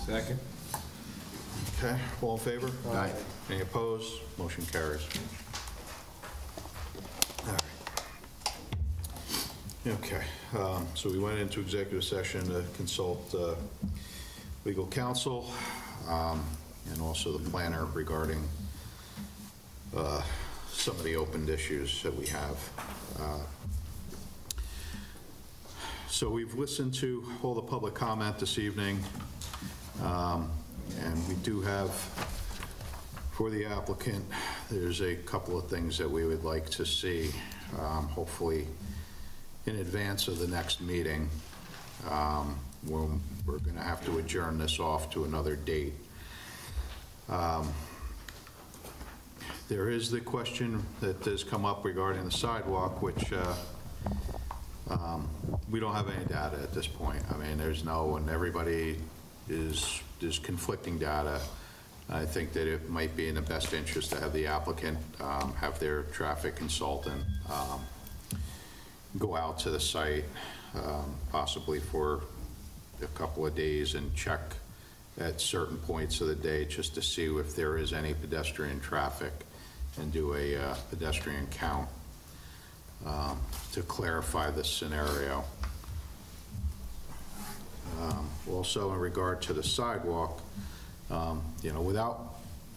Second. Okay, all in favor? Aye. Any opposed? Motion carries. All right. Okay, so we went into executive session to consult legal counsel and also the planner regarding some of the opened issues that we have. So we've listened to all the public comment this evening, and we do have, for the applicant, there's a couple of things that we would like to see, hopefully in advance of the next meeting. When we're going to have to adjourn this off to another date. There is the question that has come up regarding the sidewalk, which we don't have any data at this point. I mean, there's no, and everybody there's conflicting data. I think that it might be in the best interest to have the applicant have their traffic consultant go out to the site, possibly for a couple of days, and check at certain points of the day just to see if there is any pedestrian traffic and do a pedestrian count to clarify the scenario. Also, in regard to the sidewalk, without,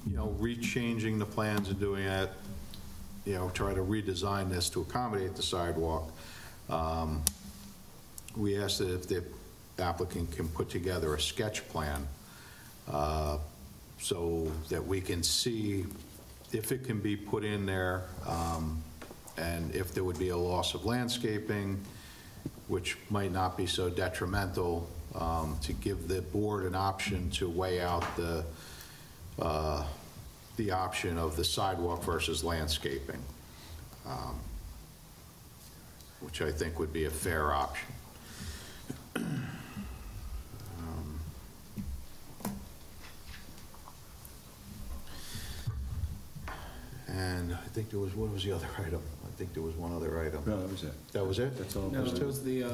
rechanging the plans and doing it, try to redesign this to accommodate the sidewalk, we asked that if the applicant can put together a sketch plan so that we can see if it can be put in there and if there would be a loss of landscaping, which might not be so detrimental, to give the board an option to weigh out the option of the sidewalk versus landscaping, which I think would be a fair option. And I think there was, what was the other item? I think there was one other item. No, that was it. That was it? That's all. No, it was the. I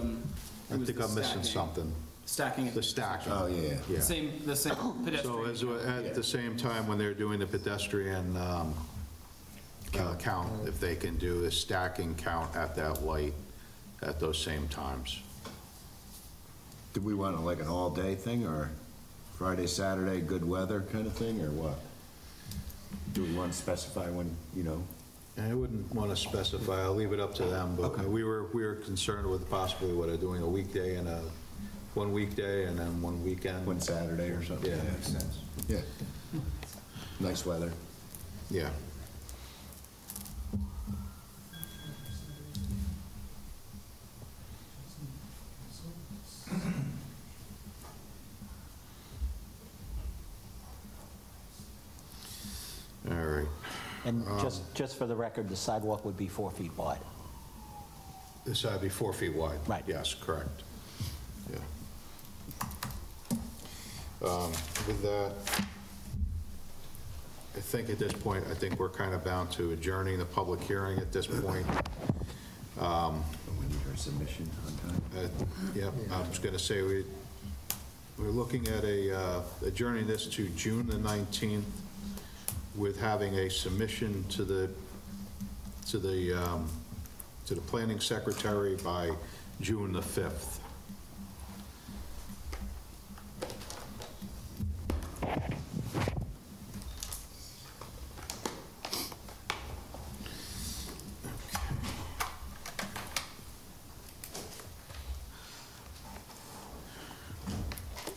think I'm missing something. Stacking. The stacking. Oh, yeah. Yeah. The same pedestrian. So at the same time, when they're doing the pedestrian count, if they can do a stacking count at that light at those same times. Do we want like an all-day thing, or Friday, Saturday, good weather kind of thing, or what? Do we want to specify when, I wouldn't want to specify. I'll leave it up to them. But Okay. we were concerned with possibly doing a weekday and one weekday and then one weekend. One Saturday or something? Yeah. Makes sense. Yeah. Nice weather. Yeah. All right. And just for the record, the sidewalk would be 4 feet wide. This would be 4 feet wide. Right. Yes, correct. Yeah. With that, I think at this point, we're kind of bound to adjourning the public hearing at this point. We need our submission on time. Yeah, I was going to say we're looking at adjourning this to June the 19th with having a submission to the planning secretary by June the 5th.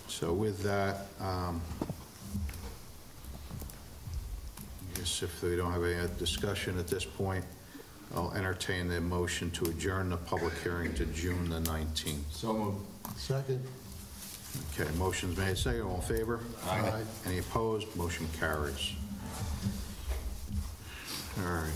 So with that, I guess if we don't have any discussion at this point, I'll entertain the motion to adjourn the public hearing to June the 19th. So moved. Second. Okay, motion's made, second, all in favor? Aye. Any opposed? Motion carries. All right.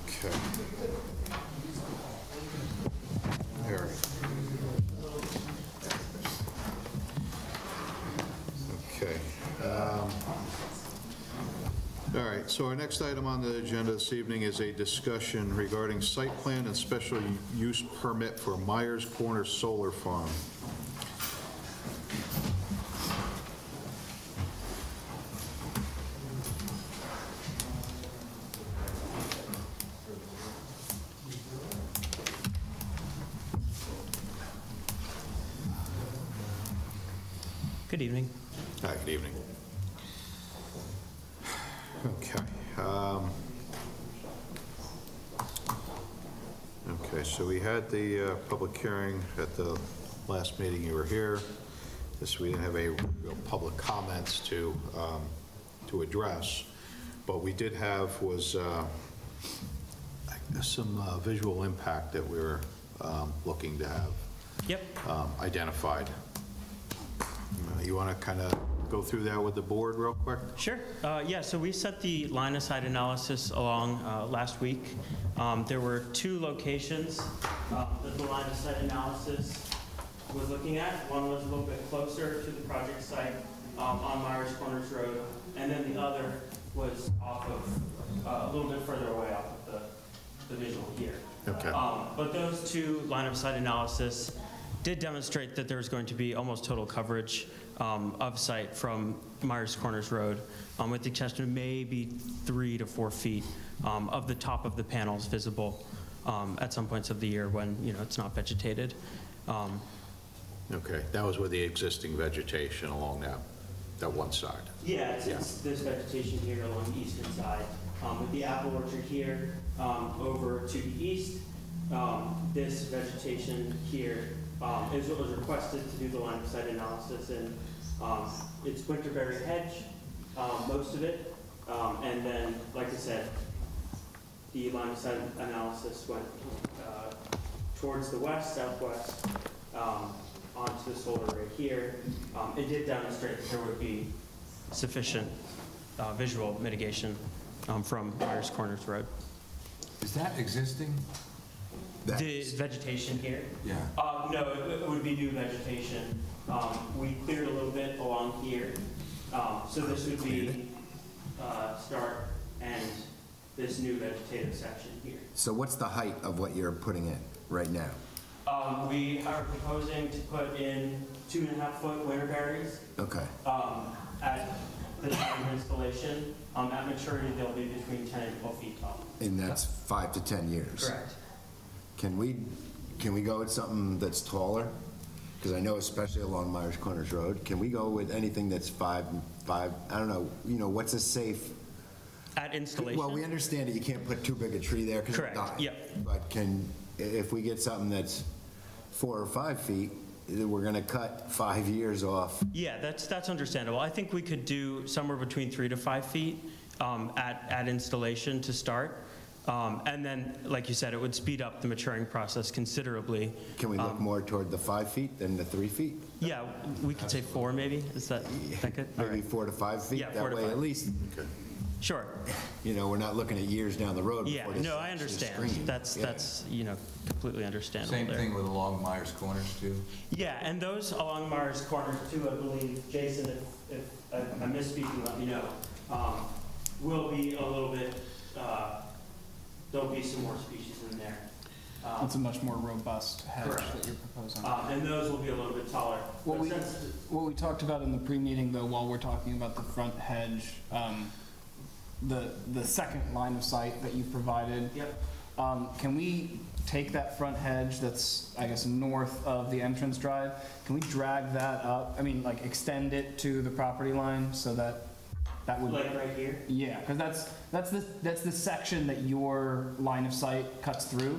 Okay. All right. All right, so our next item on the agenda this evening is a discussion regarding site plan and special use permit for Myers Corner Solar Farm. Good evening. Hi, good evening. Okay. Okay, so we had the public hearing at the last meeting you were here. We didn't have a real public comments to address, but we did have was some visual impact that we were looking to have Yep. identified. You want to kind of go through that with the board real quick? Sure. Yeah, so we set the line of sight analysis along last week. There were 2 locations that the line of sight analysis was looking at. One was a little bit closer to the project site on Myers Corners Road, and then the other was off of a little bit further away off of the visual here. Okay. But those 2 line of sight analysis did demonstrate that there was going to be almost total coverage of site from Myers Corners Road, with the exception of maybe 3 to 4 feet of the top of the panels visible at some points of the year when, it's not vegetated. Okay, that was with the existing vegetation along that one side. Yeah, there's vegetation here along the eastern side. With the apple orchard here over to the east, this vegetation here is what was requested to do the line of sight analysis, and it's winterberry hedge, most of it, and then, like I said, the line of sight analysis went towards the west, southwest, onto the solar array here. It did demonstrate that there would be sufficient visual mitigation from Myers Corners Road. Is that existing? The vegetation here? Yeah. No, it would be new vegetation. We cleared a little bit along here. So this would be start and this new vegetative section here. So what's the height of what you're putting in right now? We are proposing to put in 2.5-foot winterberries Okay. at the time of installation. At maturity, they'll be between 10 and 12 feet tall. And that's 5 to 10 years? Correct. Can we go with something that's taller? Because I know especially along Myers Corners Road, can we go with anything that's 5, I don't know, what's a safe? At installation? Well, we understand that you can't put too big a tree there because it'll Correct, die. yep. But if we get something that's 4 or 5 feet, we're going to cut 5 years off. Yeah, that's understandable. I think we could do somewhere between 3 to 5 feet at installation to start. And then, like you said, it would speed up the maturing process considerably. Can we look more toward the 5 feet than the 3 feet? Yeah, we could say 4 maybe. Is that good? All Maybe right. 4 to 5 feet? Yeah, 4 to That way 5. at least, Okay. Sure. we're not looking at years down the road. Yeah, before this no, I actually understand. screens. Yeah. That's completely understandable Same there. thing with along Myers Corners too? Yeah, and those along Myers Corners too, I believe, Jason, if I'm misspeaking, let me know, will be a little bit, there'll be some more species in there. It's a much more robust hedge Correct. that you're proposing. And those will be a little bit taller. What But since- What we talked about in the pre-meeting, though, while we're talking about the front hedge, the second line of sight that you provided, Yep. can we take that front hedge that's, I guess, north of the entrance drive? Can we drag that up? I mean, like extend it to the property line so that would. Like right here? Yeah, because that's the section that your line of sight cuts through.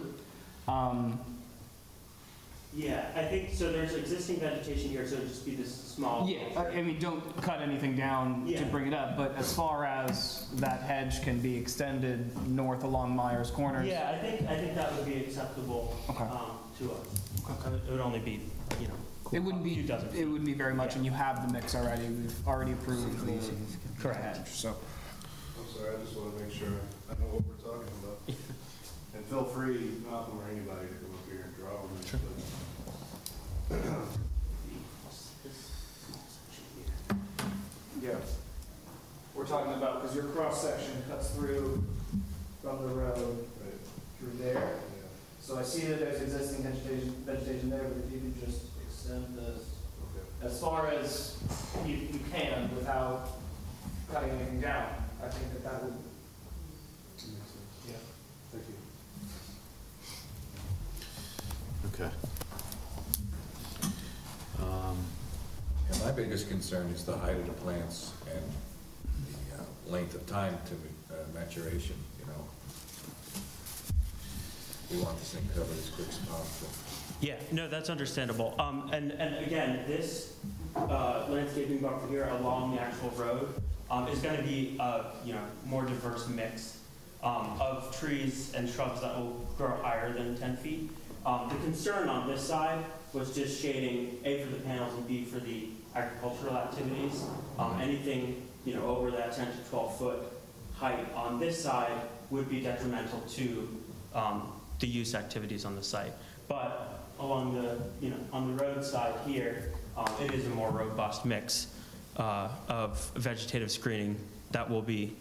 Yeah, I think, so there's existing vegetation here, so it'll just be this small. Yeah, I mean, don't cut anything down to Yeah. bring it up, but as far as that hedge can be extended north along Myers Corners. Yeah, I think that would be acceptable Okay. to us. It would only be, It wouldn't a few be, dozen it feet. wouldn't be very much, Yeah. and you have the mix already. We've already approved the Correct. hedge, so. I'm sorry, I just want to make sure I know what we're talking about. And feel free, Malcolm or anybody, to come up here and draw on this. Yeah. We're talking about, because your cross-section cuts through from the road Right, through there. yeah, So I see that there's existing vegetation there, but if you could just extend this okay. as far as you can without cutting anything down, I think that would, Makes sense. yeah. Thank you. Okay. Yeah, my biggest concern is the height of the plants and the length of time to maturation, you know. We want this thing covered as quick as possible. Yeah, no, that's understandable. And again, this landscaping buffer here along the actual road is going to be a more diverse mix of trees and shrubs that will grow higher than 10 feet. The concern on this side was just shading, A, for the panels, and B, for the agricultural activities. Anything over that 10 to 12 foot height on this side would be detrimental to the use activities on the site. But along the, on the road side here, it is a more robust mix of vegetative screening that will be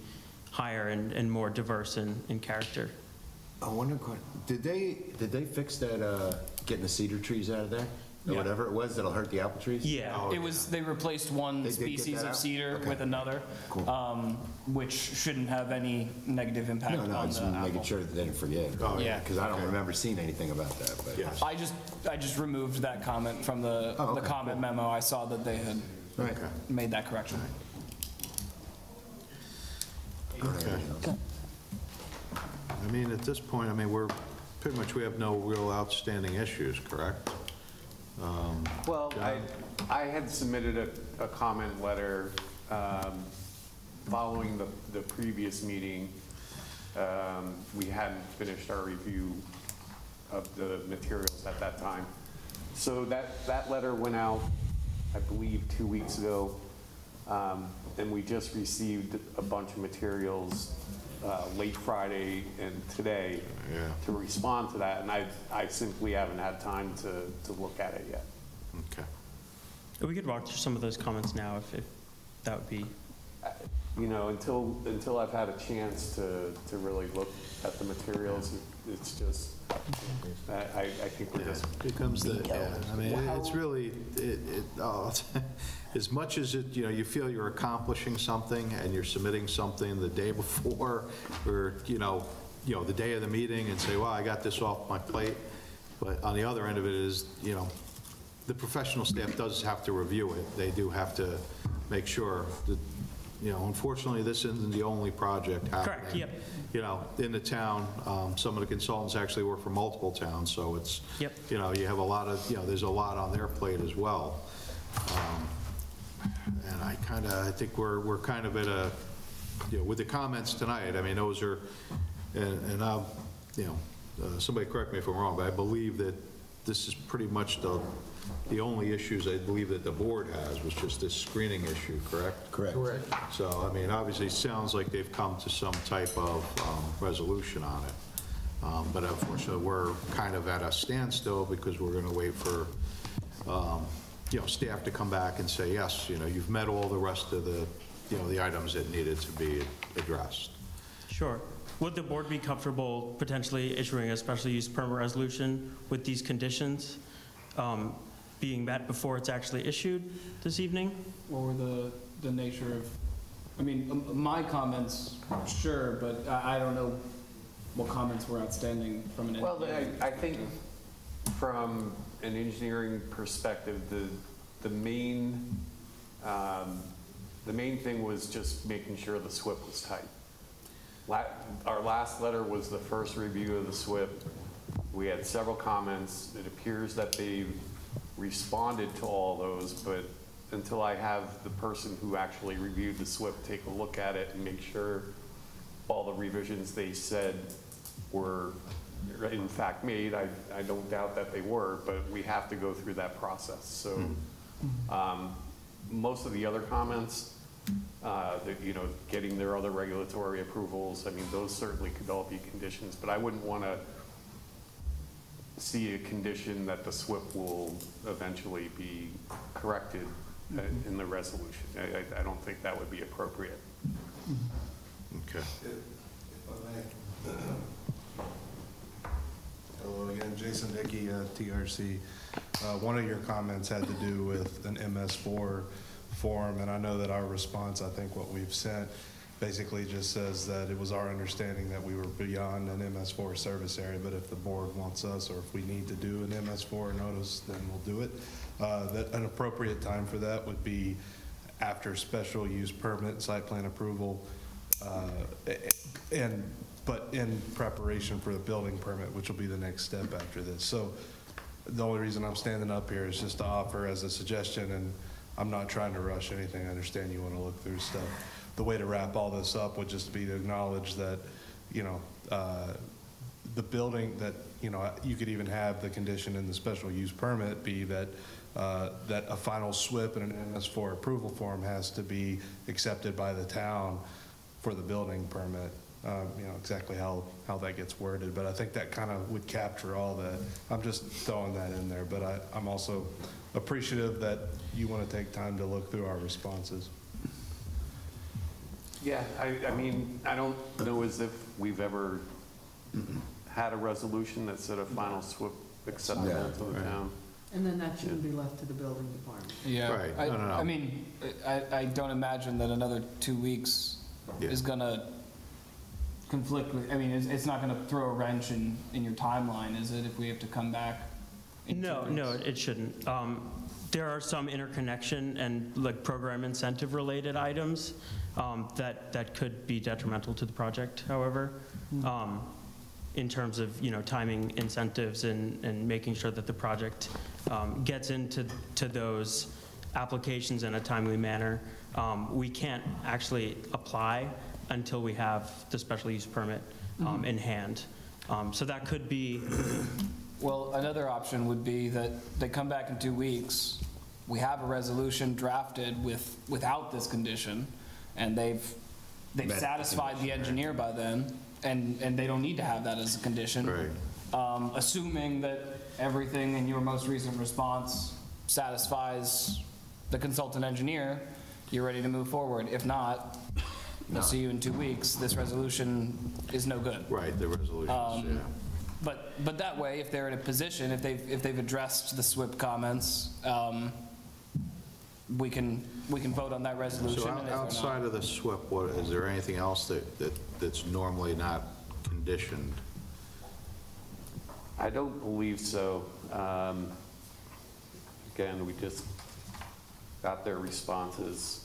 higher and more diverse in character. I wonder, did they fix that, getting the cedar trees out of there? Or Yeah. whatever it was that'll hurt the apple trees? Yeah. It was, they replaced one They did get species that of out? cedar Okay. with another, Cool. which shouldn't have any negative impact No, on no, the it's apple. making sure that they didn't forget. Oh, yeah. Because I don't remember seeing anything about that, but. Yes. I just removed that comment from the Oh, okay, comment memo. I saw that they had Right. made that correction. Okay. I mean, at this point, I mean, we have no real outstanding issues, correct? Well, John? I had submitted a comment letter following the previous meeting. We hadn't finished our review of the materials at that time. So that letter went out, I believe, 2 weeks ago. And we just received a bunch of materials late Friday and today Yeah. to respond to that. And I simply haven't had time to look at it yet. Okay. We could walk through some of those comments now if that would be. Until I've had a chance to really look at the materials, it's just, I think we're just. Becomes I mean, it's really, as much as you feel you're accomplishing something and you're submitting something the day before, or, the day of the meeting and say, well, I got this off my plate. But on the other end of it is, the professional staff does have to review it. They do have to make sure that, unfortunately, this isn't the only project happening. Correct, yep. In the town. Some of the consultants actually work for multiple towns, so it's, Yep. you have a lot of, there's a lot on their plate as well. And I think we're kind of at a, with the comments tonight, I mean, those are, and I'll, somebody correct me if I'm wrong, but I believe that this is pretty much the only issues I believe that the board has was just this screening issue, correct? Correct. So, I mean, obviously, it sounds like they've come to some type of resolution on it. But unfortunately, we're kind of at a standstill because we're going to wait for, staff to come back and say, yes, you've met all the rest of the, the items that needed to be addressed. Sure. Would the board be comfortable potentially issuing a special use permit resolution with these conditions being met before it's actually issued this evening? What were the nature of, I mean, my comments, sure, but I don't know what comments were outstanding from an Well, engineer. I think from an engineering perspective, the main thing was just making sure the SWIP was tight. Our last letter was the first review of the SWIP. We had several comments. It appears that they responded to all those, but until I have the person who actually reviewed the SWIP take a look at it and make sure all the revisions they said were in fact made, I don't doubt that they were, but we have to go through that process. So most of the other comments, getting their other regulatory approvals, I mean, those certainly could all be conditions, but I wouldn't want to see a condition that the SWIP will eventually be corrected in the resolution. I don't think that would be appropriate. Okay. If I may. Hello again, Jason Dickey, TRC. One of your comments had to do with an MS4 form, and I know that our response, I think what we've sent, basically just says that it was our understanding that we were beyond an MS4 service area, but if the board wants us, or if we need to do an MS4 notice, then we'll do it. That an appropriate time for that would be after special use permit, site plan approval, but in preparation for the building permit, which will be the next step after this. So the only reason I'm standing up here is just to offer as a suggestion, and I'm not trying to rush anything. I understand you want to look through stuff. The way to wrap all this up would just be to acknowledge that, you know, the building that, you know, you could even have the condition in the special use permit be that that a final SWIP and an MS4 approval form has to be accepted by the town for the building permit. You know, exactly how that gets worded, but I think that kind of would capture all that. I'm just throwing that in there, but I'm also appreciative that you want to take time to look through our responses. Yeah, I mean, I don't know as if we've ever had a resolution that said a final SWIP acceptable to the town. And then that shouldn't be left to the building department. Yeah. Right. I- No, no, no. I mean, I don't imagine that another 2 weeks Yeah. is gonna conflict with, I mean, it's not gonna throw a wrench in your timeline, is it, if we have to come back? in 2 No, weeks? no, it shouldn't. There are some interconnection and like program incentive related items that could be detrimental to the project, however, in terms of, you know, timing incentives and making sure that the project gets into those applications in a timely manner. We can't actually apply until we have the special use permit in hand. So that could be. Well, another option would be that they come back in 2 weeks, we have a resolution drafted without this condition, and they've Met the satisfied the engineer by then, and they don't need to have that as a condition. Right. Assuming that everything in your most recent response satisfies the consultant engineer, you're ready to move forward. If not, we'll see you in 2 weeks. This resolution is no good. Right, the resolutions, yeah. But that way, if they're in a position, if they've addressed the SWIP comments, we can vote on that resolution. So and if they're not- outside of the SWIP, is there anything else that's normally not conditioned? I don't believe so. Again, we just got their responses.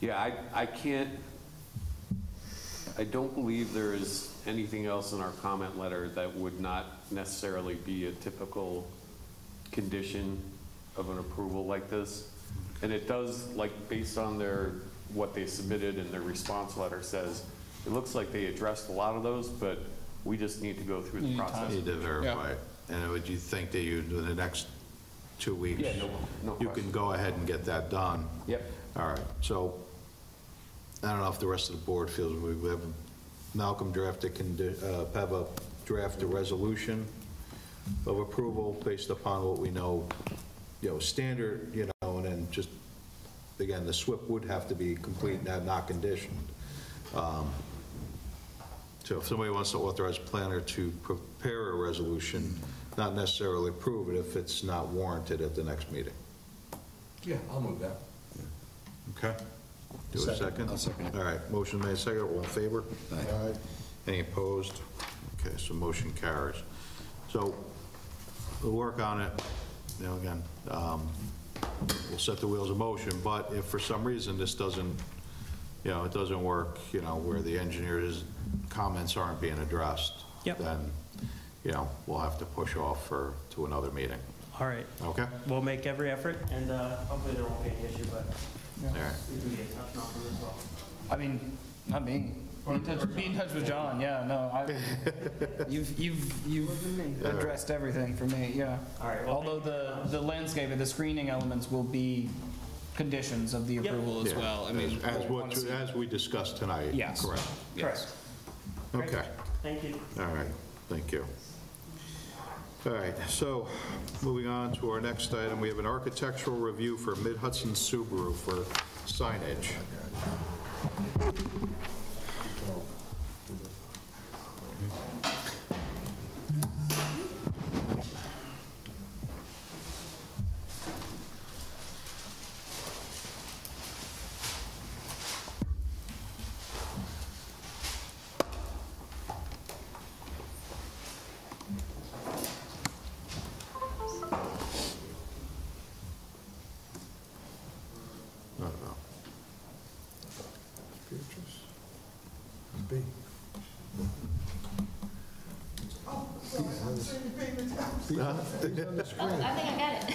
Yeah, I don't believe there is anything else in our comment letter that would not necessarily be a typical condition of an approval like this. And it does, like, based on what they submitted in their response letter says, it looks like they addressed a lot of those, but we just need to go through the You need process. time. Need to verify it. And would you think that you, in the next 2 weeks? Yeah, no You question. can go ahead and get that done? Yep. All right, so I don't know if the rest of the board feels, we have Malcolm draft Peva draft a resolution of approval based upon what we know, standard, and then just, again, the SWIP would have to be complete, not conditioned. So if somebody wants to authorize a planner to prepare a resolution, not necessarily approve it if it's not warranted at the next meeting. Yeah, I'll move that. Okay? Do a second? I'll second it. All right, motion made, second, all in favor? Aye. Any opposed? Okay, so motion carries. So we'll work on it, again, we'll set the wheels in motion, but if for some reason this doesn't, it doesn't work, where the engineer's comments aren't being addressed, Yep. then, we'll have to push off to another meeting. All right, Okay? we'll make every effort, and hopefully there won't be an issue, but All right. we can get in touch with them as well. I mean, not me. Be in touch with John, yeah, no, you've addressed everything for me, yeah. All right, well, Although the landscape and the screening elements will be conditions of the Yep. approval as Yeah, well. I mean, as we discussed tonight. Yes. Correct. Yes. Okay. Thank you. All right, thank you. All right, so moving on to our next item, we have an architectural review for Mid-Hudson Subaru for signage. Oh, I think I got it.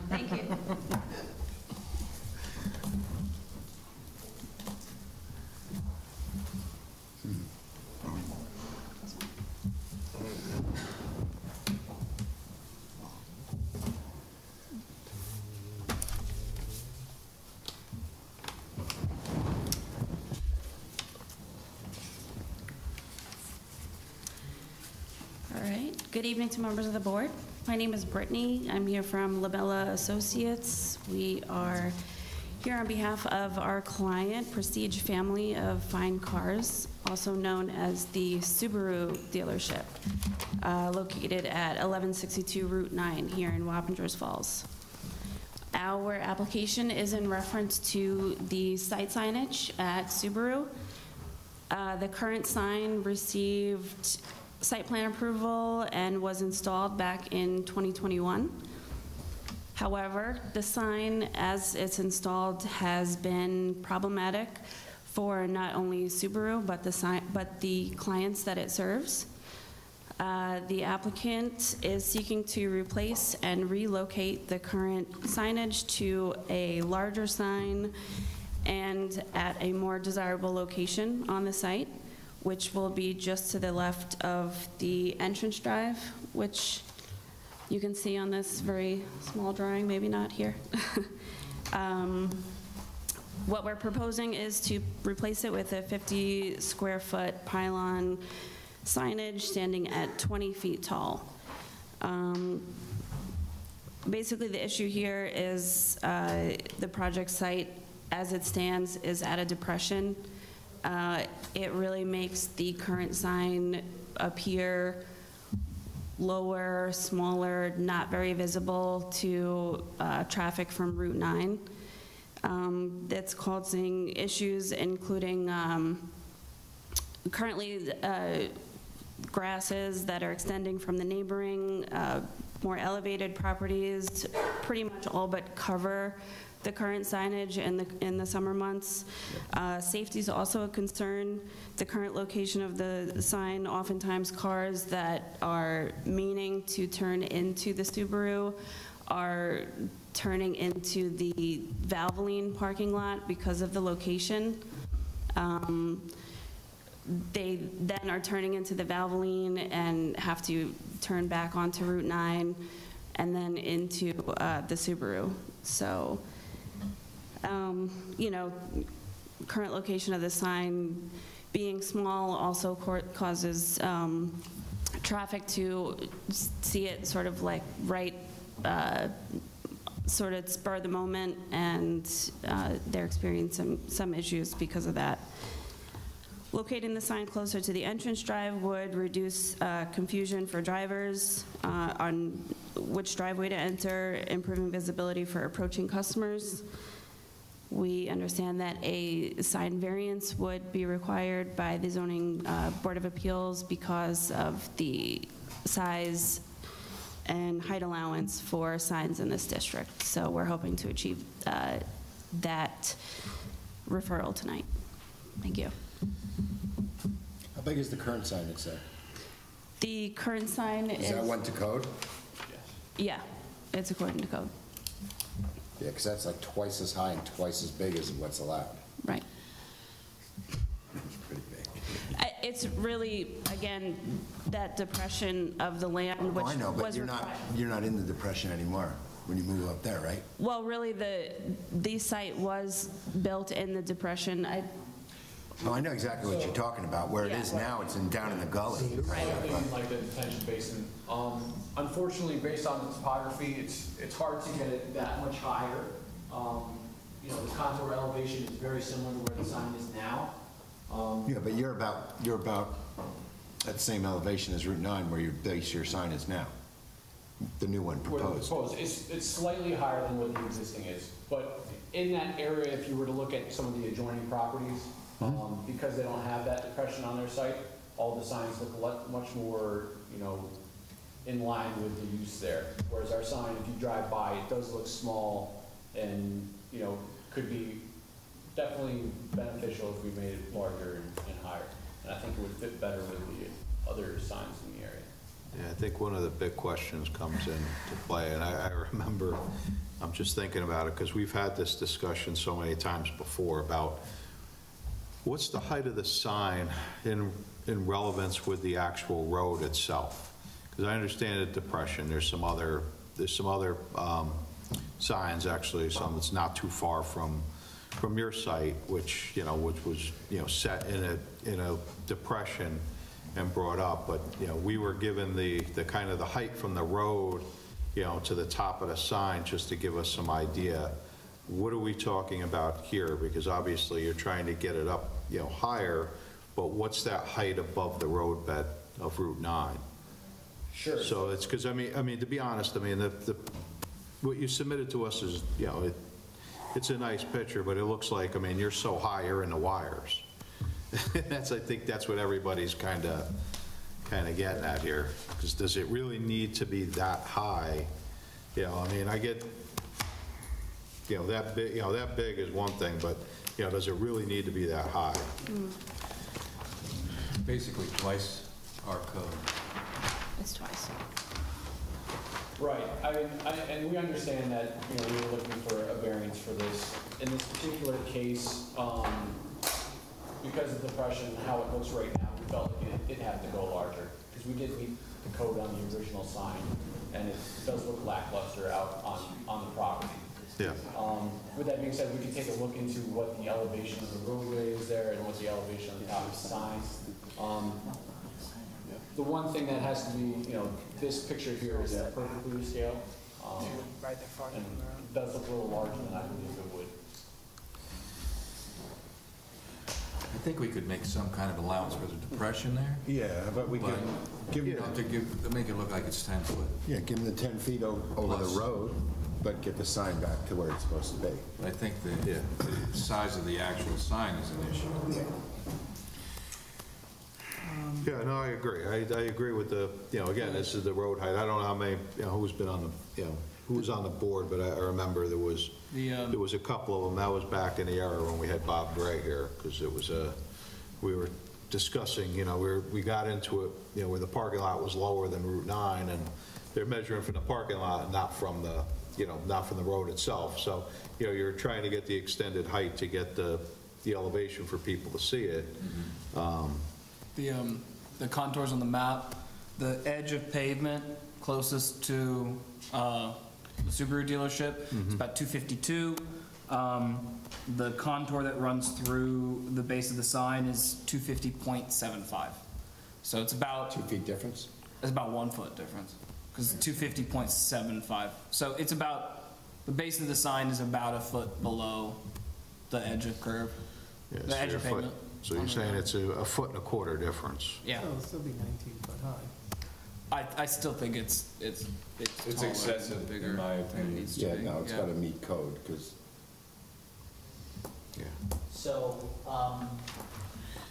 Thank you. All right. Good evening to members of the board. My name is Brittany. I'm here from Labella Associates. We are here on behalf of our client, Prestige Family of Fine Cars, also known as the Subaru dealership, located at 1162 Route 9 here in Wappingers Falls. Our application is in reference to the site signage at Subaru. The current sign received site plan approval and was installed back in 2021. However, the sign, as it's installed, has been problematic for not only Subaru, but the clients that it serves. The applicant is seeking to replace and relocate the current signage to a larger sign and at a more desirable location on the site, which will be just to the left of the entrance drive, which you can see on this very small drawing, maybe not here. What we're proposing is to replace it with a 50-square-foot pylon signage standing at 20 feet tall. Basically, the issue here is the project site, as it stands, is at a depression. It really makes the current sign appear lower, smaller, not very visible to traffic from Route 9. That's causing issues, including currently grasses that are extending from the neighboring, more elevated properties, pretty much all but cover the current signage in the summer months. Safety is also a concern. The current location of the sign, oftentimes cars that are meaning to turn into the Subaru are turning into the Valvoline parking lot because of the location. They then are turning into the Valvoline and have to turn back onto Route 9 and then into the Subaru. So, you know, current location of the sign being small also causes traffic to see it sort of like right, sort of spur of the moment, and they're experiencing some issues because of that. Locating the sign closer to the entrance drive would reduce confusion for drivers on which driveway to enter, improving visibility for approaching customers. We understand that a sign variance would be required by the Zoning Board of Appeals because of the size and height allowance for signs in this district. So we're hoping to achieve that referral tonight. Thank you. How big is the current sign, it said? The current sign is... Is that one to code? Yeah, it's according to code. Yeah, because that's like twice as high and twice as big as what's allowed. Right. Pretty big. It's really, again, that depression of the land, which Oh, I know, but was you're not in the depression anymore when you move up there, right? Well, really, the site was built in the depression. Oh, I know exactly what you're talking about. Where it is now, it's down in the gully. Something like the detention basin. Unfortunately, based on the topography, it's hard to get it that much higher. You know, the contour elevation is very similar to where the sign is now. Yeah, but you're about at the same elevation as Route 9 where your base, your sign is now. The new one Where the proposed. proposed, it's slightly higher than what the existing is. But in that area, if you were to look at some of the adjoining properties, because they don't have that depression on their site, all the signs look much more, you know, in line with the use there. Whereas our sign, if you drive by, it does look small and, you know, could be definitely beneficial if we made it larger and higher. And I think it would fit better with the other signs in the area. Yeah, I think one of the big questions comes into play, and I remember, I'm just thinking about it, because we've had this discussion so many times before about what's the height of the sign in relevance with the actual road itself? Because I understand the depression, there's some other signs, actually, some that's not too far from your site, which was, set in a depression and brought up, but, we were given the kind of the height from the road, to the top of the sign, just to give us some idea. What are we talking about here? Because obviously you're trying to get it up, higher, but what's that height above the roadbed of Route 9? Sure. So it's, because, I mean, to be honest, what you submitted to us is, it's a nice picture, but it looks like, you're so high, you're in the wires. I think that's what everybody's kind of getting at here. Because does it really need to be that high? I get, that big is one thing, but, does it really need to be that high? Basically twice our code. It's twice. Right, and we understand that, we were looking for a variance for this. In this particular case, because of the depression and how it looks right now, we felt like it had to go larger, because we did meet the code on the original sign, and it does look lackluster out on the property. Yeah. With that being said, we can take a look into what the elevation of the roadway is there and what the elevation of the top of the sign. The one thing that has to be, this picture here is perfectly to scale. And it does look a little larger than I believe it would. I think we could make some kind of allowance for the depression there. Yeah, but we can give to make it look like it's 10 foot. Yeah, give them the 10 feet over the Plus. road, but get the sign back to where it's supposed to be. But I think the size of the actual sign is an issue. Yeah. Yeah, no, I agree. I agree with the, again, this is the road height. I don't know how many, who's been on the, who was on the board, but I remember there was a couple of them. That was back in the era when we had Bob Gray here, because it was we were discussing, we got into it, where the parking lot was lower than Route 9, and they're measuring from the parking lot, not from the, not from the road itself. So, you're trying to get the extended height to get the elevation for people to see it. The contours on the map, the edge of pavement closest to the Subaru dealership is about 252. The contour that runs through the base of the sign is 250.75. So it's about 2 feet difference? It's about 1 foot difference, because 250.75. So it's about, the base of the sign is about a foot below the edge of curve, Yeah, the edge of pavement. So you're saying it's a 1.25 foot difference? Yeah. It'll still be 19 foot high. I still think it's It's taller, excessive, bigger in my than it opinion. needs to Yeah, be. no, it's got to meet code, because Yeah. So,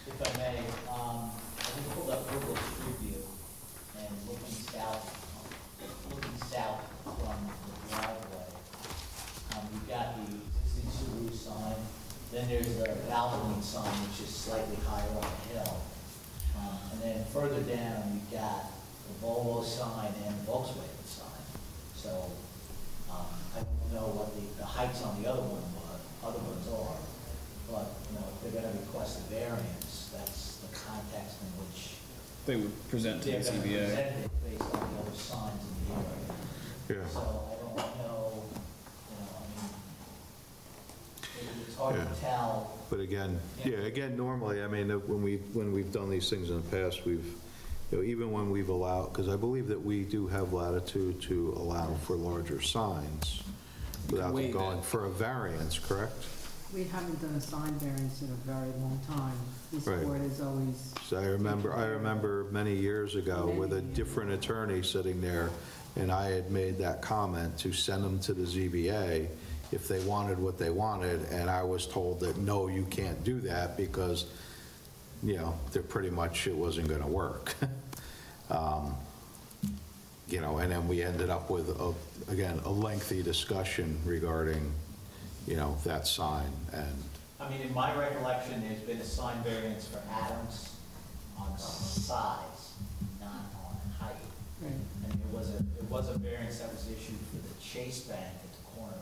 if I may, I just pulled up Google Street View and looking south from the driveway. You've got the existing Subaru sign, then there's the Valvoline sign, which is slightly higher on the hill. And then further down, you've got the Volvo sign and the Volkswagen sign. So, I don't know what the heights on the other ones are. But, if they're going to request a variance, that's the context in which They would present to the they're going to CBA. present it based on the other signs in the area. Yeah. So I don't know, it's hard hard to tell. But again, again, normally, I mean, when we've done these things in the past, even when we've allowed, because I believe that we do have latitude to allow for larger signs without waive going it. for a variance, correct? We haven't done a sign variance in a very long time. This Right. board is always, So I remember many years ago with a different attorney sitting there, and I had made that comment to send them to the ZBA if they wanted what they wanted, and I was told that, no, you can't do that because, they're pretty much, it wasn't going to work. And then we ended up with, again, a lengthy discussion regarding, that sign, and I mean, in my recollection, there's been a sign variance for Adams on size, not on height. right. And it was a variance that was issued for the Chase Bank at the corner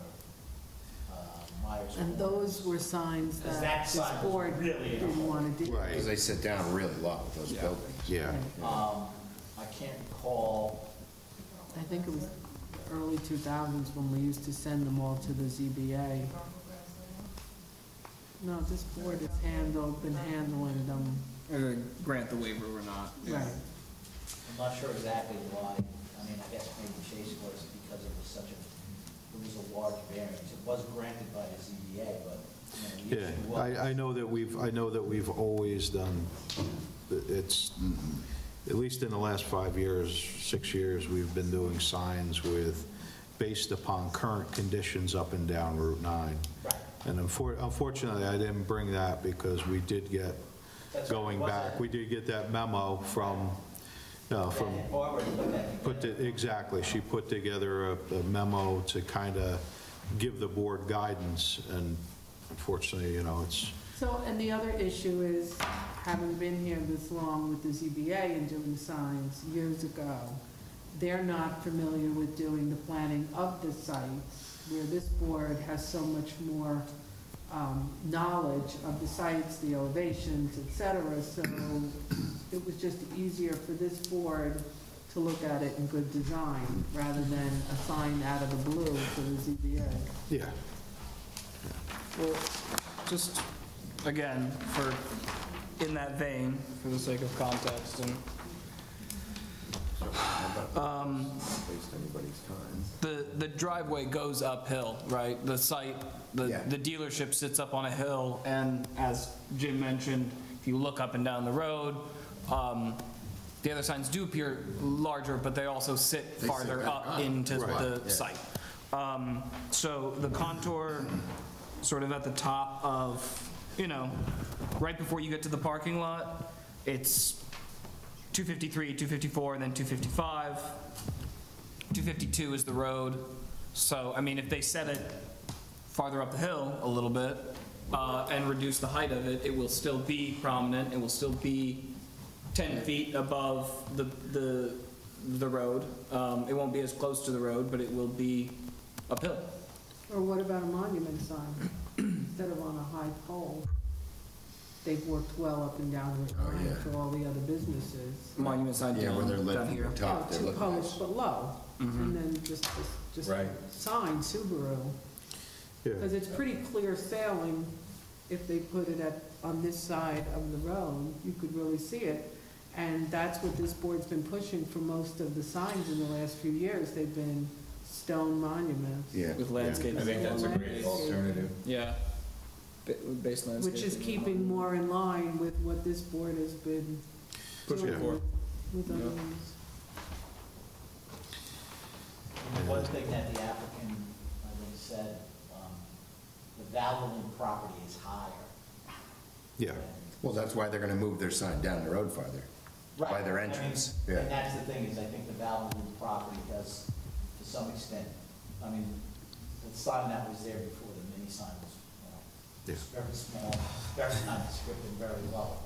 of Myers. And those were signs Because that that this sign was board really didn't want to do. Because they sit down really low with those buildings. yeah. I can't recall, I think it was early 2000s when we used to send them all to the ZBA. No, this board has been handling them, Whether they grant the waiver or not. right. I'm not sure exactly why. I mean, I guess maybe Chase was because it was a large variance. It was granted by the ZBA, but, the Yeah, issue was. I know that we've always done, it's, at least in the last 5 years, 6 years, we've been doing signs based upon current conditions up and down Route 9. Right. And unfortunately, I didn't bring that because we did get, That's going right. back, we did get that memo from. Barbara put that together. Exactly, she put together a memo to kind of give the board guidance, and unfortunately, it's, So, and the other issue is, having been here this long with the ZBA and doing signs years ago, they're not familiar with doing the planning of the sites, where this board has so much more knowledge of the sites, the elevations, et cetera. So it was just easier for this board to look at it in good design, rather than a sign out of the blue to the ZBA. yeah. Well, just, again, in that vein, for the sake of context, and Waste anybody's time. the driveway goes uphill, right? The site, Yeah. the dealership sits up on a hill, and as Jim mentioned, if you look up and down the road, the other signs do appear larger, but they also sit They farther sit back up up. into Right. the Yeah. site. So the contour, sort of at the top of, right before you get to the parking lot, it's 253, 254, and then 255. 252 is the road. So, I mean, if they set it farther up the hill a little bit and reduce the height of it, it will still be prominent. It will still be 10 feet above the road. It won't be as close to the road, but it will be uphill. Or what about a monument sign? Instead of on a high pole, they've worked well up and down Route Oh, 9 yeah. for all the other businesses. Monument sign Yeah, where they're down lifting here. the top, they're Two looking posts, nice. but low, and then just Right. sign Subaru. Because it's pretty clear sailing, if they put it on this side of the road, you could really see it. And that's what this board's been pushing for most of the signs in the last few years. They've been stone monuments. Yeah. With landscape. I think that's a great alternative. Yeah. Base landscape. Which is keeping more in line with what this board has been Pushing doing for. with other ones. And the one thing that the applicant, I think, said, the Valvoline property is higher. Yeah. Well, that's why they're gonna move their sign down the road farther, by their Right. I mean, entrance. And Yeah. that's the thing, is I think the Valvoline property does, to some extent, I mean, the sign that was there before, the mini sign was, Yeah. very small, very nondescript and very low.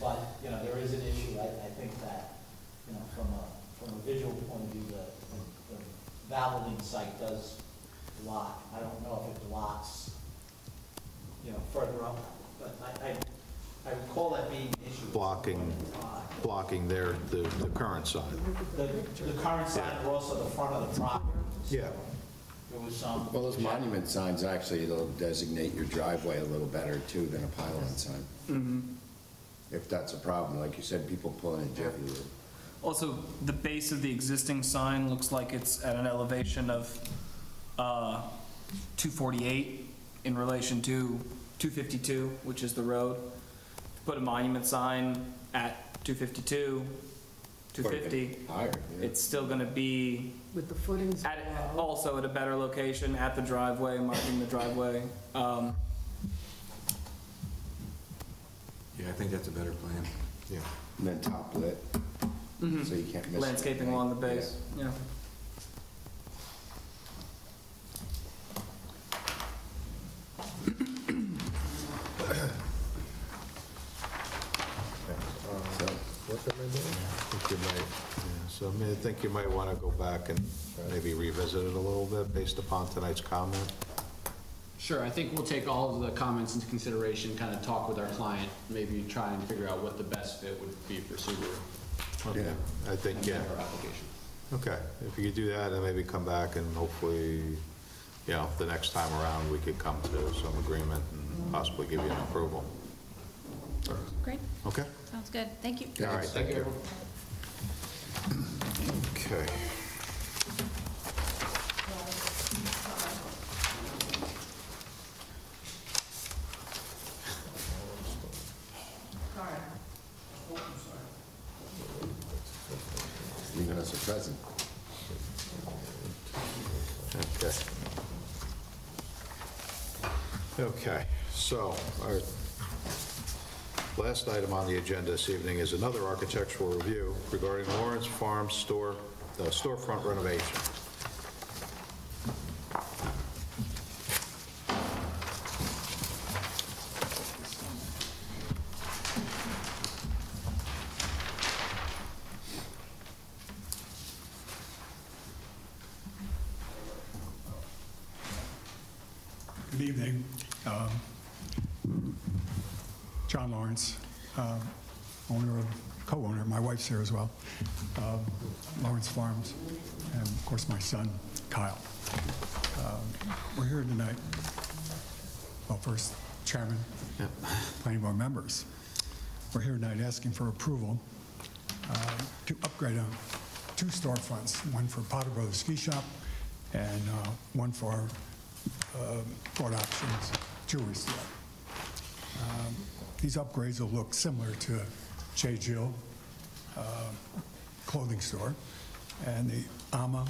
But, there is an issue, I think that, from a visual point of view, the Valvoline site does block. I don't know if it blocks, further up, but I recall that being an issue. Blocking the current sign. The current sign, but also the front of the property. Yeah. there was some. Well, those monument signs, actually, they'll designate your driveway a little better too than a pylon sign. If that's a problem, like you said, people pulling a Jiffy Lube. Also, the base of the existing sign looks like it's at an elevation of 248 in relation to 252, which is the road. Put a monument sign at 252, 250, Higher. Yeah. it's still gonna be With the footings at, below. also at a better location, at the driveway, marking the driveway. Yeah, I think that's a better plan. Yeah. And then top lit, so you can't miss. Landscaping along the base, yeah. I think you might want to go back and maybe revisit it a little bit based upon tonight's comment. Sure, I think we'll take all of the comments into consideration, kind of talk with our client, maybe try and figure out what the best fit would be for Subaru. Okay. I think, yeah. Our application. Okay, if you could do that, and maybe come back and hopefully, the next time around, we could come to some agreement and possibly give you an approval. Great, Okay? sounds good. Thank you. All right, thank you. Okay. Leaving us a present. Okay. Okay, so our last item on the agenda this evening is another architectural review regarding Lawrence Farm storefront renovation. Good evening. John Lawrence, co-owner, my wife's here as well, Lawrence Farms, and of course my son, Kyle. We're here tonight, well, first, Chairman, planning board members. We're here tonight asking for approval to upgrade two storefronts, one for Potter Brothers Ski Shop and one for Ford Options Jewelry Store. These upgrades will look similar to J. Jill clothing store and the Ama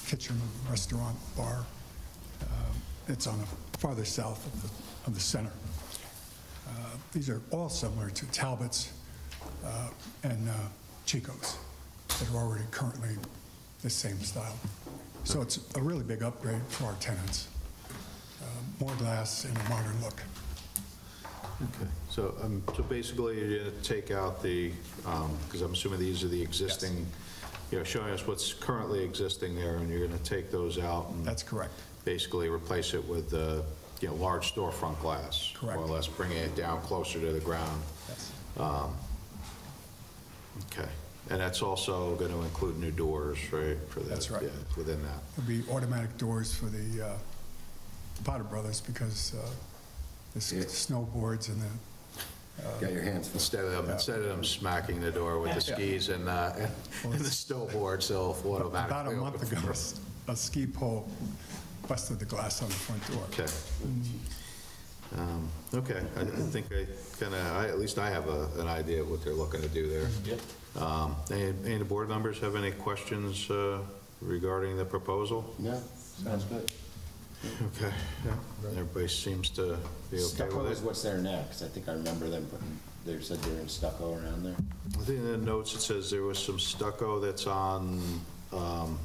kitchen, restaurant, bar. It's on the farther south of the center. These are all similar to Talbot's and Chico's that are already currently the same style. So it's a really big upgrade for our tenants. More glass and a modern look. Okay, so basically you're going to take out the, because I'm assuming these are the existing, showing us what's currently existing there, and you're going to take those out and That's correct. basically replace it with large storefront glass. Correct. More or less bringing it down closer to the ground. Yes. Okay, and that's also going to include new doors, right? For that, That's right. Yeah, within that. There'll be automatic doors for the Potter Brothers because the snowboards and the Got your hands full. Instead of them smacking the door with the skis and the snowboards, they'll automatically about a month open. ago, a ski pole busted the glass on the front door. Okay. Okay, I think at least I have an idea of what they're looking to do there. Yep. Any of the board members have any questions regarding the proposal? No, sounds good. Okay, everybody seems to be okay Stucco with is it. what's there now, because I think I remember them they said they were in stucco around there. I think in the notes it says there was some stucco that's on one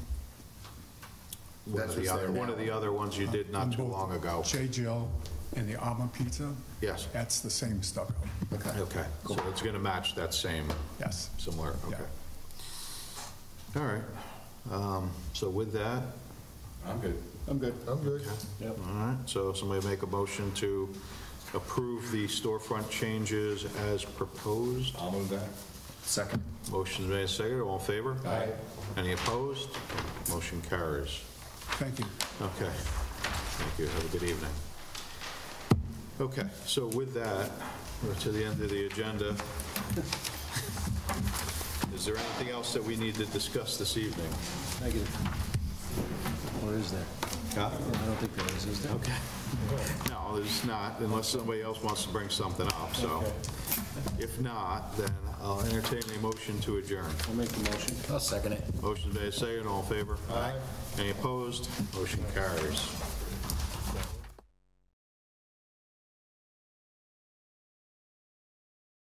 That's of the what's other, there one of now. the other ones you did not too long ago. J. Jill and the Alma Pizza, Yes, that's the same stucco. okay, so it's gonna match that same, Yes. similar, Yeah. okay. All right, so with that, I'm good. I'm good. I'm good. all right, so somebody make a motion to approve the storefront changes as proposed. I'll move that. Second. Motion's made and seconded, all in favor? Aye. Any opposed? Motion carries. Thank you. Okay, thank you, have a good evening. Okay, so with that, we're to the end of the agenda. Is there anything else that we need to discuss this evening? Negative. Or is there? Huh? I don't think there is there? Okay. No, there's not, unless somebody else wants to bring something up, so. If not, then I'll entertain a motion to adjourn. I'll make the motion. I'll second it. Motion made, second, all in favor? Aye. Any opposed? Motion carries.